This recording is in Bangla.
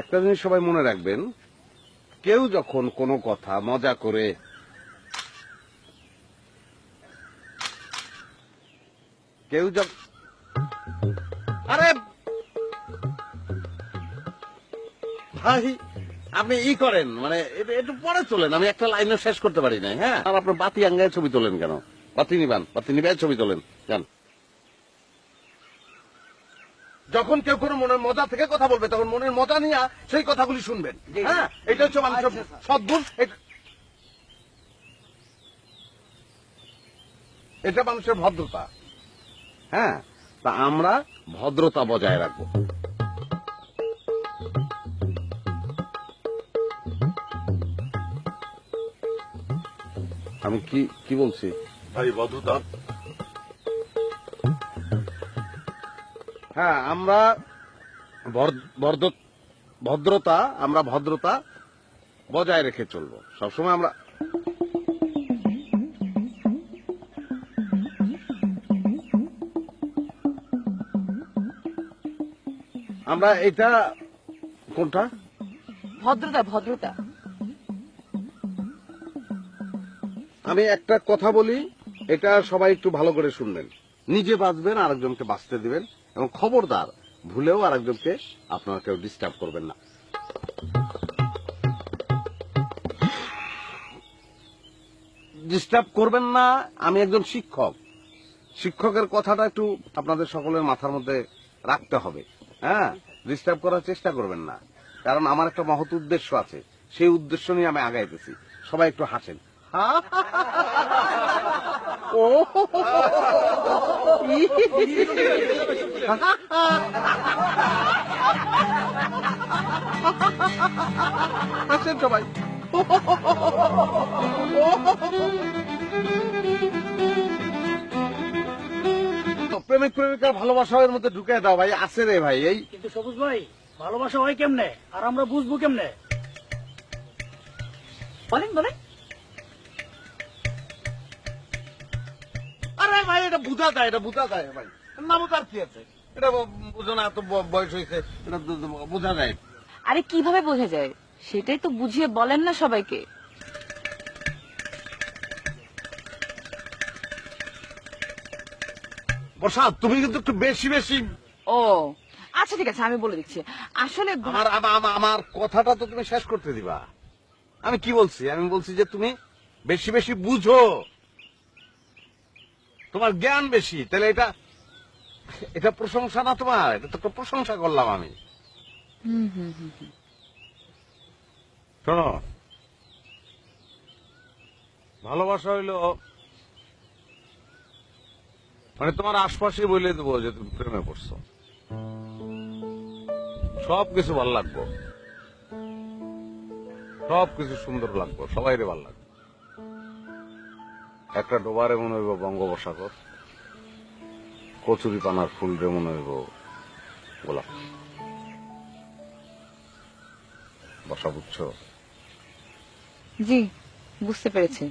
একটা জিনিস সবাই মনে রাখবেন, কেউ যখন কোনো কথা মজা করে কেউ যখন আরে ভাই আপনি ই করেন মানে একটু পরে তোলেন, আমি একটা লাইনও শেষ করতে পারি না। হ্যাঁ, আর আপনার বাতি আঙ্গায় ছবি তোলেন কেন? বাতি নিবান, বাতি নিবে ছবি তোলেন যান। যখন কেউ কোনো মনের মজা থেকে কথা বলবে তখন মনের মজা নিয়ে সেই কথাগুলি শুনবেন। হ্যাঁ, এটা হচ্ছে মানুষের সদ্গুণ, এটা মানুষের ভদ্রতা। হ্যাঁ, তা আমরা ভদ্রতা বজায় রাখবো। আমি কি কি বলছি ভাই ভদ্রতা। হ্যাঁ, আমরা ভদ্রতা, আমরা ভদ্রতা বজায় রেখে চলবো সবসময়। আমরা এটা কোনটা? ভদ্রতা, ভদ্রতা। আমি একটা কথা বলি, এটা সবাই একটু ভালো করে শুনবেন। নিজে বাঁচবেন, আরেকজনকে বাঁচতে দিবেন, এবং খবরদার ভুলেও আরেকজনকে আপনারা কেউ ডিস্টার্ব করবেন না। ডিস্টার্ব করবেন না। আমি একজন শিক্ষক, শিক্ষকের কথাটা একটু আপনাদের সকলের মাথার মধ্যে রাখতে হবে। হ্যাঁ, ডিস্টার্ব করার চেষ্টা করবেন না, কারণ আমার একটা মহৎ উদ্দেশ্য আছে, সেই উদ্দেশ্য নিয়ে আমি আগাইতেছি। সবাই একটু হাসেন। ও হাসেন সবাই। প্রেমিক প্রেমিকার ভালোবাসা এর মধ্যে ঢুকে দাও ভাই, আছে রে ভাই। এই কিন্তু সবুজ ভাই, ভালোবাসা হয় কেমনে আর আমরা বুঝবো কেমনে? বলেন বলেন। আরে ভাই, এটা বুঝা যায়, এটা বুঝা যায় ভাই, না বুঝার কি আছে? এটা বুঝো না, এত বয়স হয়েছে, এটা বোঝা যায়। আরে কিভাবে বোঝা যায় সেটাই তো বুঝিয়ে বলেন না সবাইকে। বর্ষা, তুমি কিন্তু একটু বেশি বেশি। ও আচ্ছা ঠিক আছে, আমি বলে দিচ্ছি। আসলে আমার কথাটা তো তুমি শেষ করতে দিবা। আমি কি বলছি? আমি বলছি যে তুমি বেশি বেশি বুঝো, তোমার জ্ঞান বেশি। তাহলে এটা এটা প্রশংসা না তোমার, এটা তো একটা প্রশংসা করলাম আমি। শোনো, ভালোবাসা হইলো মানে তোমার আশপাশে বলে দেবো যে তুমি প্রেমে পড়ছো, সবকিছু ভালো লাগবো, সবকিছু সুন্দর লাগবো, সবাইরে ভালো লাগবে। একটা ডোবারে মনে হইব বঙ্গোপসাগর, কচুরি পানার ফুল রে মনে হইব গোলাপ। বসা বুঝছো? জি বুঝতে পেরেছি।